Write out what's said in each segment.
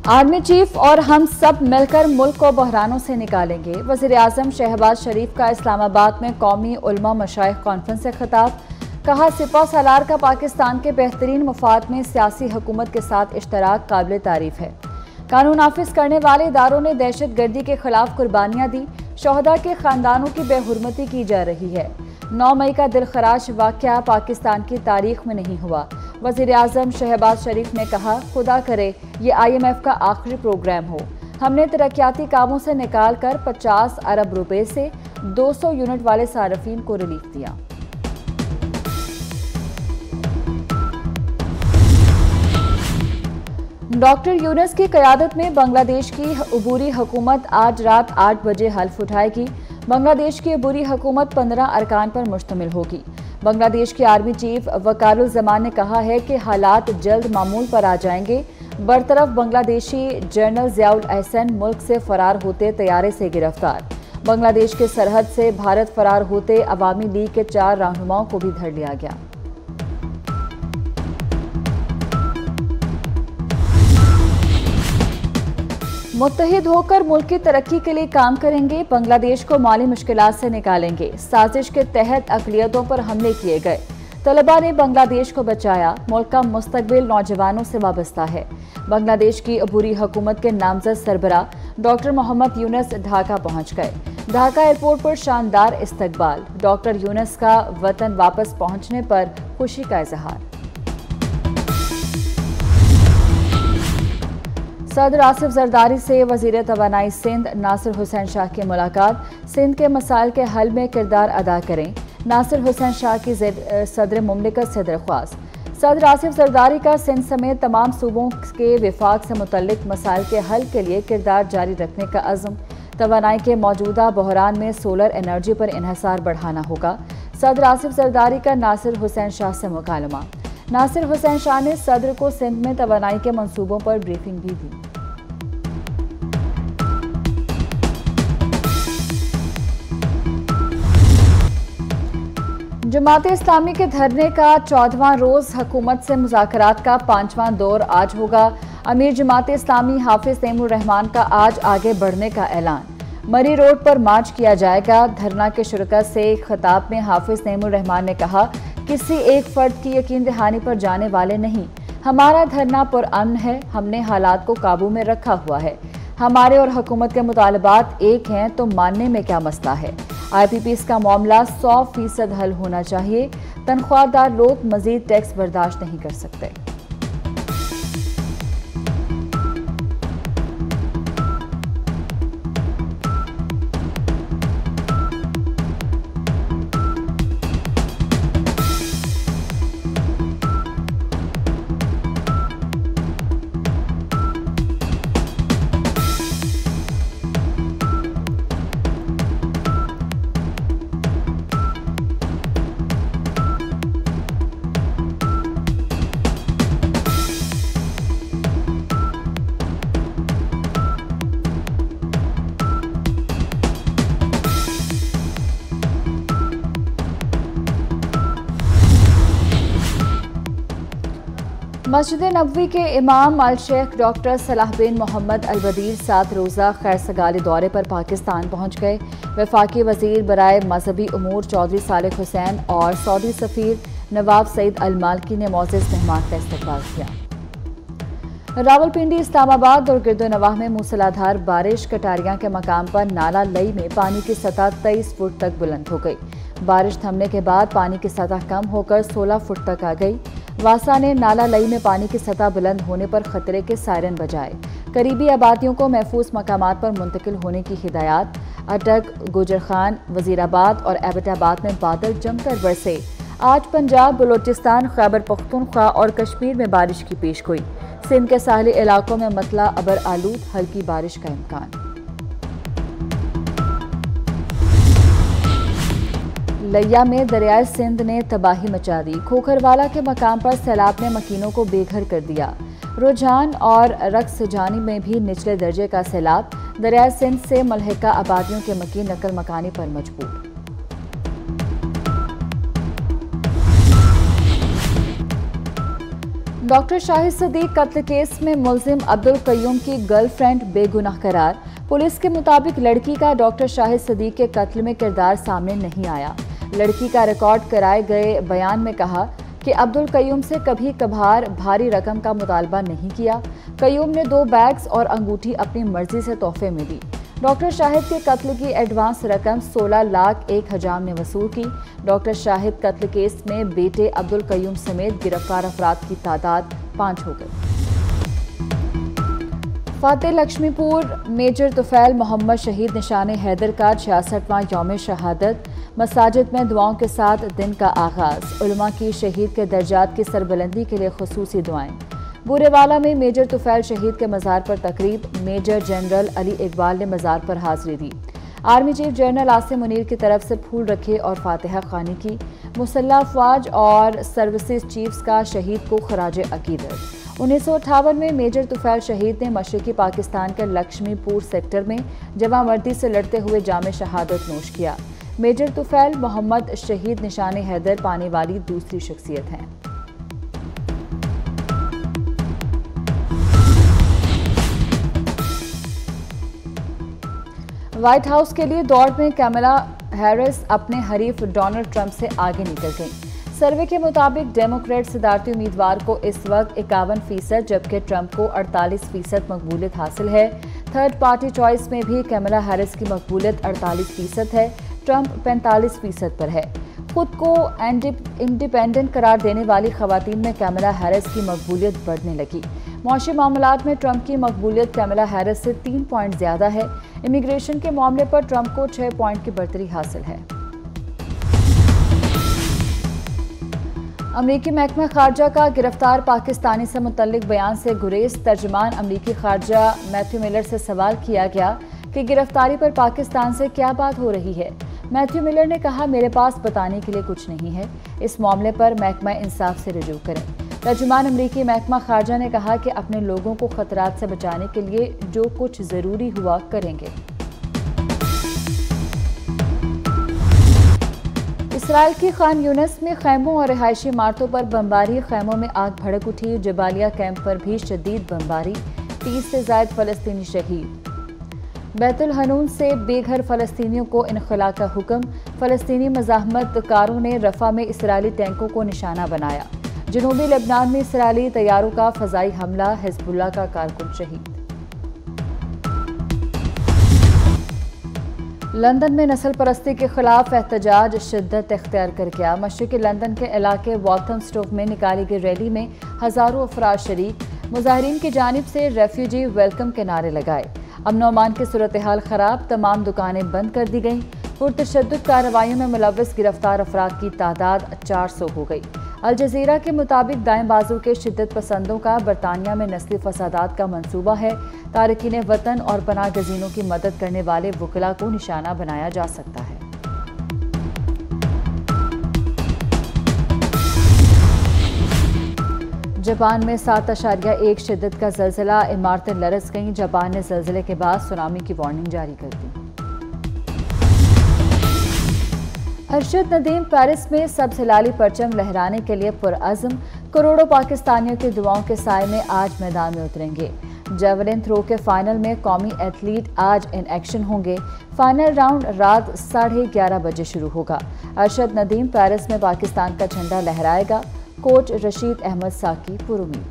Army chief और हम सब मिलकर मुल्क को बहरानों से निकालेंगे। वज़ीर-ए-आज़म शहबाज शरीफ का इस्लामाबाद में कौमी उलमा मशाइख कॉन्फ्रेंस से खिताब। कहा, सिपा सालार का पाकिस्तान के बेहतरीन मफाद में सियासी हुकूमत के साथ इश्तराक काबिल तारीफ है। कानून नाफिज करने वाले इदारों ने दहशत गर्दी के खिलाफ कुर्बानियां दी। शोहदा के खानदानों की बेहुरमती की जा रही है। 9 मई का दिलखराश वाक़या पाकिस्तान की तारीख में नहीं हुआ। वज़ीर-ए-आज़म शहबाज शरीफ ने कहा, खुदा करे ये IMF का आखिरी प्रोग्राम हो। हमने तरक्याती कामों से निकाल कर 50 अरब रुपए से 200 यूनिट वाले सार्फिन को रिलीफ दिया। डॉक्टर यूनुस की क़यादत में बांग्लादेश की अबूरी हुकूमत आज रात 8 बजे हल्फ उठाएगी। बांग्लादेश की अबूरी हुकूमत 15 अरकान पर मुश्तमिल होगी। बांग्लादेश के आर्मी चीफ वकारुल जमान ने कहा है कि हालात जल्द मामूल पर आ जाएंगे। बरतरफ बांग्लादेशी जनरल ज़ियाउल एहसन मुल्क से फरार होते तैयारे से गिरफ्तार। बांग्लादेश के सरहद से भारत फरार होते अवामी लीग के 4 रहनुमाओं को भी धर लिया गया। मुत्तहिद होकर मुल्क की तरक्की के लिए काम करेंगे। बांग्लादेश को माली मुश्किलात से निकालेंगे। साजिश के तहत अक़लियतों पर हमले किए गए। तलबा ने बांग्लादेश को बचाया। मुल्क का मुस्तकबिल नौजवानों से वाबस्ता है। बांग्लादेश की अबूरी हुकूमत के नामजद सरबरा डॉक्टर मोहम्मद यूनुस ढाका पहुंच गए। ढाका एयरपोर्ट पर शानदार इस्तकबाल। डॉक्टर यूनुस का वतन वापस पहुंचने पर खुशी का इजहार। सदर आसिफ जरदारी से वज़ीर तवानाई सिंध नासिर हुसैन शाह की मुलाकात। सिंध के मसाइल के हल में किरदार अदा करें, नासिर हुसैन शाह की सदर मुमलिकत से दरख्वास्त। सदर आसिफ जरदारी का सिंध समेत तमाम सूबों के विफाक से मुतल्लिक मसाइल के हल के लिए किरदार जारी रखने का अज़्म। तवानाई के मौजूदा बहरान में सोलर एनर्जी पर इन्हसार बढ़ाना होगा। सदर आसिफ जरदारी का नासिर हुसैन शाह से मुकालमा। नासिर हुसैन शाह ने सदर को सिंध में तवानाई के मंसूबों पर ब्रीफिंग भी दी। जमात इस्लामी के धरने का 14वां रोज हुकूमत से मुज़ाकरात का 5वां दौर आज होगा। अमीर जमात इस्लामी हाफिज तैमूर रहमान का आज आगे बढ़ने का ऐलान। मरी रोड पर मार्च किया जाएगा। धरना के शुरका से खिताब में हाफिज तैमूर रहमान ने कहा, किसी एक फर्द की यकीन दहानी पर जाने वाले नहीं। हमारा धरना पुरअमन है। हमने हालात को काबू में रखा हुआ है। हमारे और हुकूमत के मुतालबात एक हैं तो मानने में क्या मसला है। IPPs का मामला 100% हल होना चाहिए। तनख्वाहदार लोग मजीद टैक्स बर्दाश्त नहीं कर सकते। मस्जिद नबवी के इमाम अल शेख डॉक्टर सलाह बिन मोहम्मद अल बदीर 7 रोज़ा खैर सगाली दौरे पर पाकिस्तान पहुँच गए। वफाकी वज़ीर बराए मजहबी उमूर चौधरी सालिक हुसैन और सऊदी सफ़ीर नवाब सईद अल मालकी ने मोअज़्ज़ज़ मेहमान का इस्तकबाल किया। रावलपिंडी, इस्लामाबाद और गिरदोनवाह में मूसलाधार बारिश। कटारियां के मकाम पर नाला लई में पानी की सतह 23 फुट तक बुलंद हो गई। बारिश थमने के बाद पानी की सतह कम होकर 16 फुट तक आ गई। वासा ने नाला लई में पानी की सतह बुलंद होने पर खतरे के सायरन बजाए। करीबी आबादियों को महफूज मकामात पर मुंतकिल होने की हिदायत। अटक, गुजरखान, वजीराबाद और एबटाबाद में बादल जमकर बरसे। आज पंजाब, बलोचिस्तान, खैबर पख्तूनख्वा और कश्मीर में बारिश की पेशगोई। सिंध के साहली इलाकों में मतला अबर आलूद हल्की बारिश का इम्कान। लिया में दरियाए सिंध ने तबाही मचा दी। खोखरवाला के मकाम पर सैलाब ने मकीनों को बेघर कर दिया। रुझान और रक्सजानी में भी निचले दर्जे का सैलाब। दरियाए सिंध से मलहका आबादियों के मकीन नकल मकानी पर मजबूर। डॉक्टर शाहिद सदीक कत्ल केस में मुलजिम अब्दुल कयूम की गर्लफ्रेंड बेगुनाह करार। पुलिस के मुताबिक लड़की का डॉक्टर शाहिद सदीक के कत्ल में किरदार सामने नहीं आया। लड़की का रिकॉर्ड कराए गए बयान में कहा कि अब्दुल कयूम से कभी कभार भारी रकम का मुतालबा नहीं किया। कयूम ने 2 बैग्स और अंगूठी अपनी मर्जी से तोहफे में दी। डॉक्टर शाहिद के कत्ल की एडवांस रकम 16,01,000 ने वसूल की। डॉक्टर शाहिद कत्ल केस में बेटे अब्दुल कयूम समेत गिरफ्तार अफराद की तादाद 5 हो गई। फातेह लक्ष्मीपुर मेजर तुफैल मोहम्मद शहीद निशाने हैदर का 66वां यौम शहादत। मसाजिद में दुआओं के साथ दिन का आगाज। उलमा की शहीद के दर्जात की सरबुलंदी के लिए खुसूसी दुआएं। बूरेवाला में मेजर तुफैल शहीद के मज़ार पर तकरीब। मेजर जनरल अली इकबाल ने मज़ार पर हाजिरी दी। Army chief general Asim Munir की तरफ से फूल रखे और फातिहा खानी की। मुसल्लह अफवाज और सर्विसेज चीफ्स का शहीद को खराज अकीदत। 1958 में मेजर तुफैल शहीद ने मशरकी पाकिस्तान के लक्ष्मीपुर सेक्टर में जमा मर्दी से लड़ते हुए जाम शहादत नोश किया। मेजर तुफैल मोहम्मद शहीद निशाने हैदर पाने वाली दूसरी शख्सियत हैं। व्हाइट हाउस के लिए दौड़ में कमला हैरिस अपने हरीफ डोनाल्ड ट्रंप से आगे निकल गईं। सर्वे के मुताबिक डेमोक्रेट सदारती उम्मीदवार को इस वक्त 51%, जबकि ट्रंप को 48% मकबूलियत हासिल है। थर्ड पार्टी चॉइस में भी कमला हैरिस की मकबूलियत 48% है। ट्रंप 45% पर है। खुद को इंडिपेंडेंट करार देने वाली खवातीन में कमला हैरिस की मकबूलियत बढ़ने लगी। मौशी मामलात में ट्रंप की मकबूलियत कमला हैरिस से 3 पॉइंट ज्यादा है। इमिग्रेशन के मामले पर ट्रंप को 6 पॉइंट की बढ़तरी हासिल है। अमरीकी महकमा खारजा का गिरफ्तार पाकिस्तानी से मुतल्लिक बयान से गुरेज। तर्जुमान अमरीकी खारजा मैथ्यू मिलर से सवाल किया गया कि गिरफ्तारी पर पाकिस्तान से क्या बात हो रही है। मैथ्यू मिलर ने कहा, मेरे पास बताने के लिए कुछ नहीं है। इस मामले पर महकमा इंसाफ से रुजू करें। तर्जुमान अमरीकी महकमा खारजा ने कहा कि अपने लोगों को खतरात से बचाने के लिए जो कुछ जरूरी हुआ करेंगे। इसराइल की खान यूनिस में खैमों और रिहायशी इमारतों पर बमबारी। खैमों में आग भड़क उठी। जबालिया कैंप पर भी शदीद बमबारी। 30 से ज्यादा फलस्तीनी शहीद। बैतुल हनून से बेघर फलस्तीनियों को इनखला का हुक्म। फलस्तीनी मज़ाहमतकारों ने रफा में इसराइली टैंकों को निशाना बनाया। जनूबी लेबनान में इसराइली तैयारों का फजाई हमला। हिजबुल्लाह का कारकुन शहीद। लंदन में नस्ल परस्ती के खिलाफ एहतजाज शिद्दत इख्तियार कर गया। मशरिकी लंदन के इलाके वॉल्थमस्टोव में निकाली गई रैली में हजारों अफराद शरीक। मुजाहिरीन की जानिब से रेफ्यूजी वेलकम के नारे लगाए। अमन अमान की सूरत हाल खराब। तमाम दुकानें बंद कर दी गईं। पुरतशद्दुद कार्रवाइयों में मुलव्वस गिरफ्तार अफराद की तादाद 400 हो गई। अल जज़ीरा के मुताबिक दाएं बाजू के शिद्दत पसंदों का बरतानिया में नस्ली फसादात का मंसूबा है। तारकीन वतन और पनाह गज़ीनों की मदद करने वाले वकला को निशाना बनाया जा सकता है। जापान में 7.1 शिद्दत का ज़लज़ला। इमारतें लरज़ गईं। जापान ने ज़लज़ले के बाद सुनामी की वार्निंग जारी कर दी। अरशद नदीम पेरिस में सबसे हिलाली परचम लहराने के लिए पुरअज़्म। करोड़ों पाकिस्तानियों की दुआओं के साए में आज मैदान में उतरेंगे। जेवलिन थ्रो के फाइनल में कौमी एथलीट आज इन एक्शन होंगे। फाइनल राउंड रात 11:30 बजे शुरू होगा। अरशद नदीम पेरिस में पाकिस्तान का झंडा लहराएगा। कोच रशीद अहमद साकी पुरुमीद।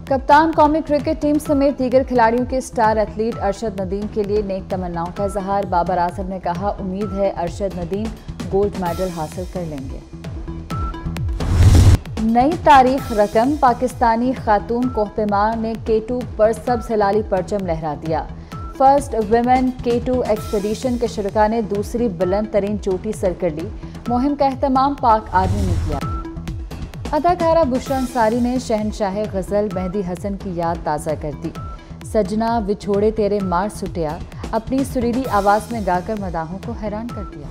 कप्तान कौमी क्रिकेट टीम समेत दीगर खिलाड़ियों के स्टार एथलीट अरशद नदीम के लिए नेक तमन्नाओं का इजहार। बाबर आजम ने कहा, उम्मीद है अरशद नदीम गोल्ड मेडल हासिल कर लेंगे। नई तारीख रकम। पाकिस्तानी खातून कोहपेमा ने K2 पर सबसे हिलाली परचम लहरा दिया। फर्स्ट वुमेन K2 एक्सपीडिशन के शुरका ने दूसरी बुलंद तरीन चोटी सर कर ली। मुहिम का एहतमाम पाक आर्मी ने किया। अदाकारा बुशरा अंसारी ने शहनशाह गज़ल मेहदी हसन की याद ताज़ा कर दी। सजना विछोड़े तेरे मार सुटिया अपनी सुरीली आवाज़ में गाकर मदाहों को हैरान कर दिया।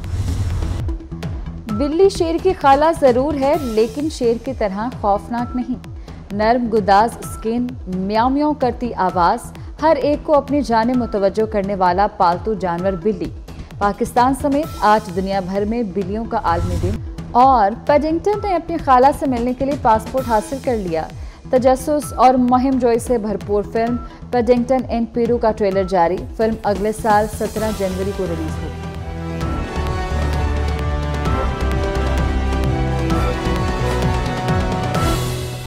बिल्ली शेर की खाला ज़रूर है, लेकिन शेर की तरह खौफनाक नहीं। नर्म गुदाज स्किन, म्याऊ म्याऊ करती आवाज़, हर एक को अपनी जाने मुतवज्जो करने वाला पालतू जानवर बिल्ली। पाकिस्तान समेत आज दुनिया भर में बिल्लियों का आलमी दिन। और पेडिंगटन ने अपनी खाला से मिलने के लिए पासपोर्ट हासिल कर लिया। तजस्सुस और मुहिम जोई से भरपूर फिल्म पेडिंगटन इन पेरू का ट्रेलर जारी। फिल्म अगले साल 17 जनवरी को रिलीज होगी।